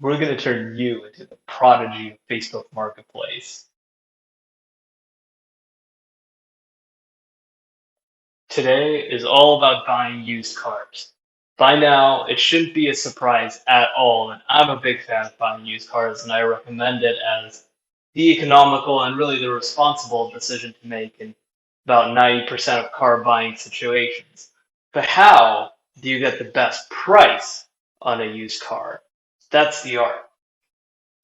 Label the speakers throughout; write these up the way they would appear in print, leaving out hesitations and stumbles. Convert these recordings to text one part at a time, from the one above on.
Speaker 1: We're going to turn you into the prodigy of Facebook Marketplace. Today is all about buying used cars. By now, it shouldn't be a surprise at all that I'm a big fan of buying used cars, and I recommend it as the economical and really the responsible decision to make in about 90% of car buying situations. But how do you get the best price on a used car? That's the art.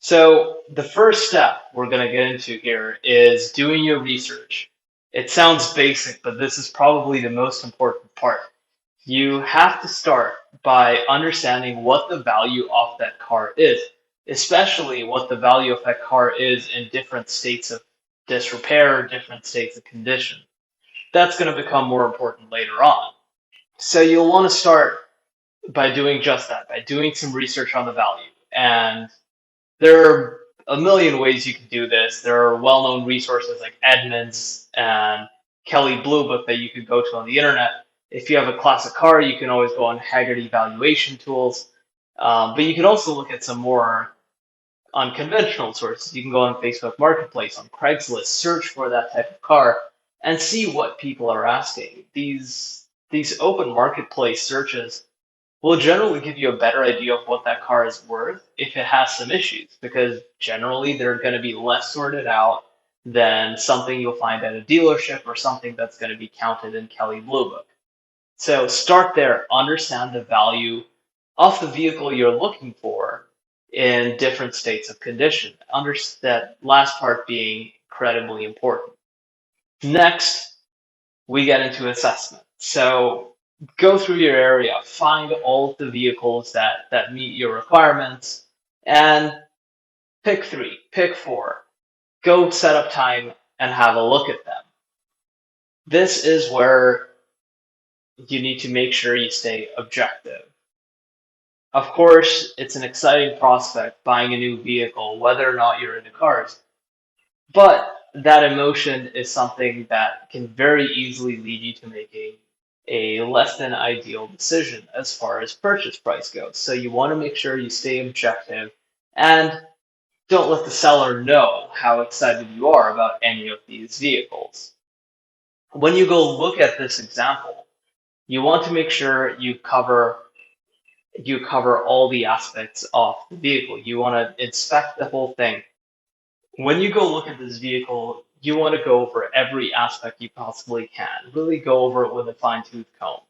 Speaker 1: So the first step we're going to get into here is doing your research. It sounds basic, but this is probably the most important part. You have to start by understanding what the value of that car is, especially what the value of that car is in different states of disrepair, different states of condition. That's going to become more important later on. So you'll want to start by doing just that, by doing some research on the value. And there are a million ways you can do this. There are well-known resources like Edmunds and Kelly Blue Book that you could go to on the internet. If you have a classic car, you can always go on Haggard evaluation tools. But you can also look at some more unconventional sources. You can go on Facebook Marketplace, on Craigslist, search for that type of car, and see what people are asking. These open marketplace searches will generally give you a better idea of what that car is worth if it has some issues, because generally they're going to be less sorted out than something you'll find at a dealership or something that's going to be counted in Kelly Blue Book. So start there, understand the value of the vehicle you're looking for in different states of condition. That last part being incredibly important. Next, we get into assessment. So go through your area, find all of the vehicles that meet your requirements, and pick three, pick four. Go set up time and have a look at them. This is where you need to make sure you stay objective. Of course, it's an exciting prospect buying a new vehicle, whether or not you're into cars, but that emotion is something that can very easily lead you to making a less than ideal decision as far as purchase price goes. So you want to make sure you stay objective and don't let the seller know how excited you are about any of these vehicles. When you go look at this example, you want to make sure you cover all the aspects of the vehicle. You want to inspect the whole thing. When you go look at this vehicle, you want to go over every aspect you possibly can. Really go over it with a fine-tooth comb.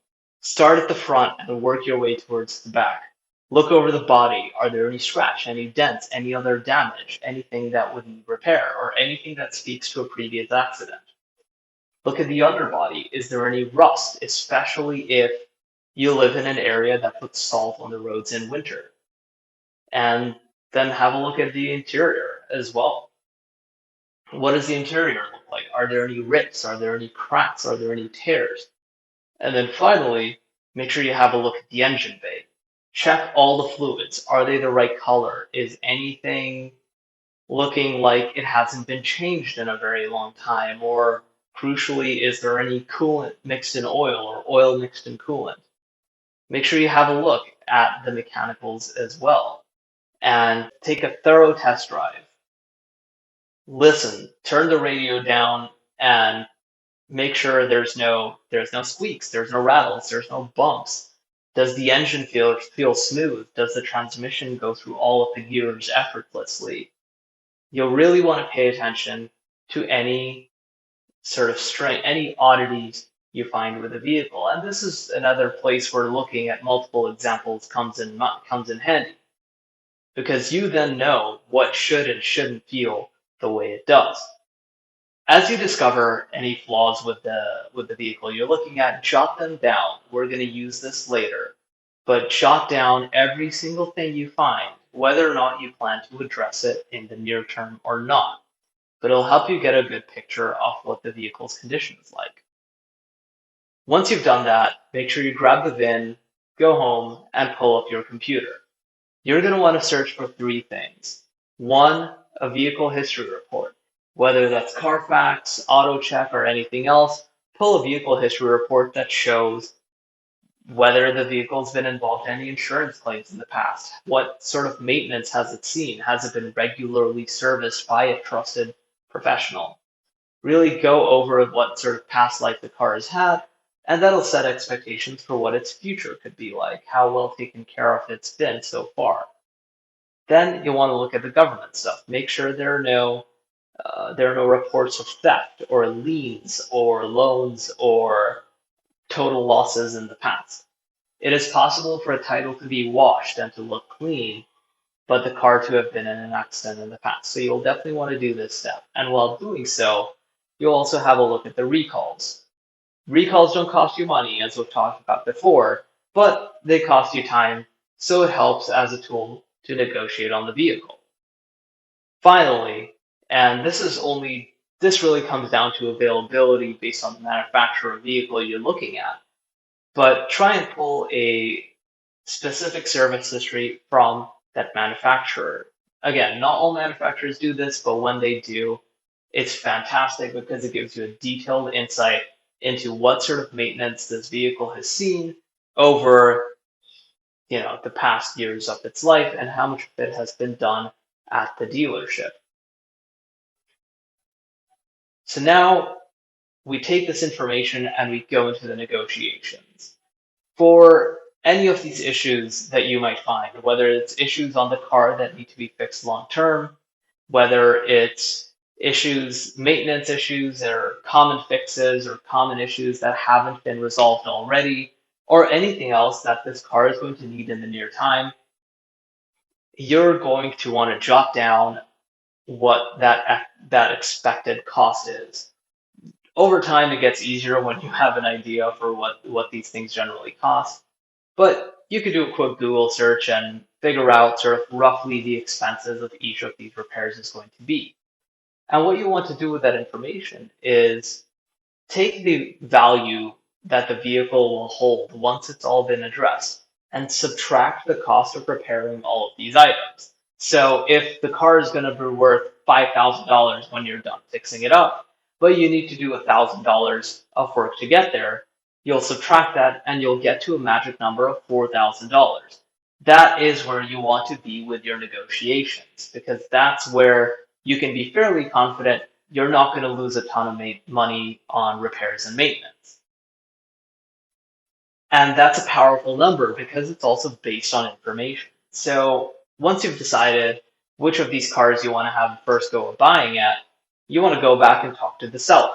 Speaker 1: Start at the front and work your way towards the back. Look over the body. Are there any scratch, any dents, any other damage, anything that would need repair, or anything that speaks to a previous accident? Look at the underbody. Is there any rust, especially if you live in an area that puts salt on the roads in winter? And then have a look at the interior as well. What does the interior look like? Are there any rips? Are there any cracks? Are there any tears? And then finally, make sure you have a look at the engine bay. Check all the fluids. Are they the right color? Is anything looking like it hasn't been changed in a very long time? Or crucially, is there any coolant mixed in oil or oil mixed in coolant? Make sure you have a look at the mechanicals as well and take a thorough test drive. Listen, turn the radio down and make sure there's no squeaks, there's no rattles, there's no bumps. Does the engine feel smooth? Does the transmission go through all of the gears effortlessly? You'll really want to pay attention to any sort of any oddities you find with a vehicle. And this is another place where looking at multiple examples comes in handy, because you then know what should and shouldn't feel the way it does. As you discover any flaws with the vehicle you're looking at, jot them down. We're going to use this later, but jot down every single thing you find, whether or not you plan to address it in the near term or not. But it'll help you get a good picture of what the vehicle's condition is like. Once you've done that, make sure you grab the VIN, go home, and pull up your computer. You're going to want to search for three things. One, a vehicle history report. Whether that's Carfax, AutoCheck, or anything else, pull a vehicle history report that shows whether the vehicle's been involved in any insurance claims in the past, what sort of maintenance has it seen, has it been regularly serviced by a trusted professional. Really go over what sort of past life the car has had, and that'll set expectations for what its future could be like, how well taken care of it's been so far. Then you want to look at the government stuff. Make sure there are no reports of theft or liens or loans or total losses in the past. It is possible for a title to be washed and to look clean, but the car to have been in an accident in the past. So you'll definitely want to do this step. And while doing so, you'll also have a look at the recalls. Recalls don't cost you money, as we've talked about before, but they cost you time, so it helps as a tool to negotiate on the vehicle. Finally, and this really comes down to availability based on the manufacturer of vehicle you're looking at, but try and pull a specific service history from that manufacturer. Again, not all manufacturers do this, but when they do, it's fantastic because it gives you a detailed insight into what sort of maintenance this vehicle has seen over, the past years of its life and how much of it has been done at the dealership. So now we take this information and we go into the negotiations. For any of these issues that you might find, whether it's issues on the car that need to be fixed long term, whether it's issues, maintenance issues, or common fixes or common issues that haven't been resolved already, or anything else that this car is going to need in the near time, you're going to want to jot down what that expected cost is. Over time, it gets easier when you have an idea for what these things generally cost. But you could do a quick Google search and figure out sort of roughly the expenses of each of these repairs is going to be. And what you want to do with that information is take the value that the vehicle will hold once it's all been addressed and subtract the cost of repairing all of these items. So if the car is going to be worth $5,000 when you're done fixing it up, but you need to do $1,000 of work to get there, you'll subtract that and you'll get to a magic number of $4,000. That is where you want to be with your negotiations because that's where you can be fairly confident you're not going to lose a ton of money on repairs and maintenance. And that's a powerful number because it's also based on information. So once you've decided which of these cars you want to have first go of buying at, you want to go back and talk to the seller.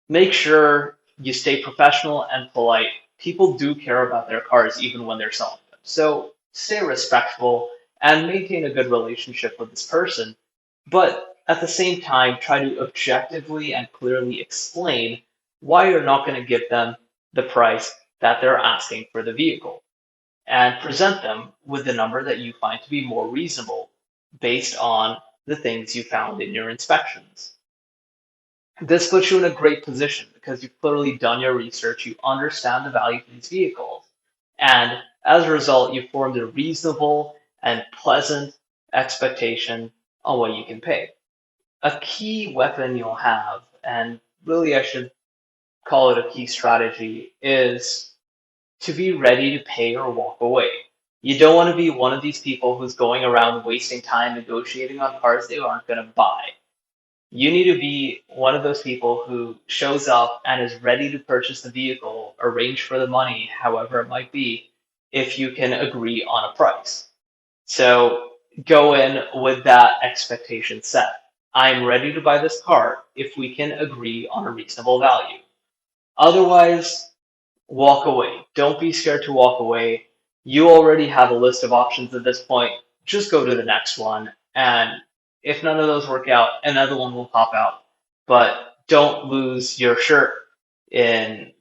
Speaker 1: Make sure you stay professional and polite. People do care about their cars even when they're selling them. So stay respectful and maintain a good relationship with this person. But at the same time, try to objectively and clearly explain why you're not going to give them the price that they're asking for the vehicle and present them with the number that you find to be more reasonable based on the things you found in your inspections. This puts you in a great position because you've clearly done your research, you understand the value of these vehicles, and as a result, you've formed a reasonable and pleasant expectation on what you can pay. A key weapon you'll have, and really I should call it a key strategy, is to be ready to pay or walk away. You don't want to be one of these people who's going around wasting time negotiating on cars they aren't going to buy. You need to be one of those people who shows up and is ready to purchase the vehicle, arrange for the money, however it might be, if you can agree on a price. So go in with that expectation set. I'm ready to buy this car if we can agree on a reasonable value. Otherwise, walk away. Don't be scared to walk away. You already have a list of options at this point. Just go to the next one. And if none of those work out, another one will pop out. But don't lose your shirt in,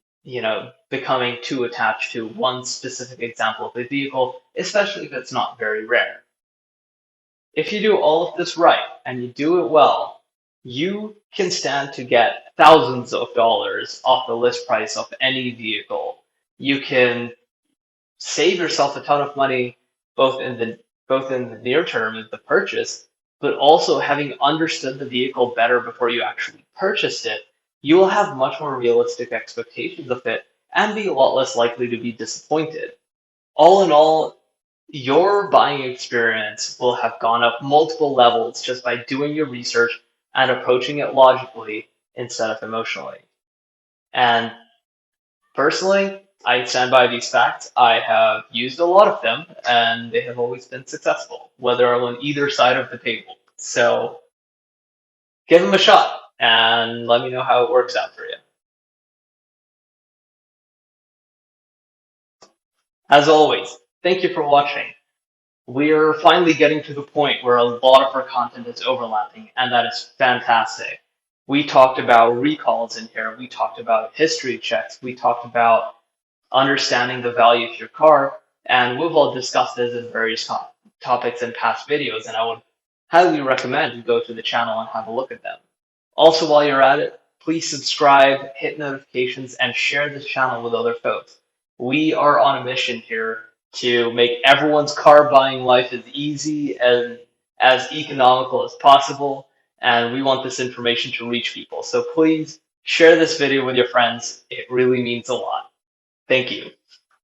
Speaker 1: becoming too attached to one specific example of a vehicle, especially if it's not very rare. If you do all of this right and you do it well, you can stand to get thousands of dollars off the list price of any vehicle. You can save yourself a ton of money both in the near term of the purchase, but also having understood the vehicle better before you actually purchased it, you will have much more realistic expectations of it and be a lot less likely to be disappointed. All in all, your buying experience will have gone up multiple levels just by doing your research and approaching it logically instead of emotionally. And personally, I stand by these facts. I have used a lot of them, and they have always been successful, whether I'm on either side of the table. So give them a shot and let me know how it works out for you. As always, thank you for watching. We're finally getting to the point where a lot of our content is overlapping, and that is fantastic. We talked about recalls in here, we talked about history checks, we talked about understanding the value of your car, and we've all discussed this in various topics in past videos, and I would highly recommend you go to the channel and have a look at them. Also, while you're at it, please subscribe, hit notifications, and share this channel with other folks. We are on a mission here to make everyone's car buying life as easy and as economical as possible, and we want this information to reach people. So please share this video with your friends. It really means a lot. Thank you.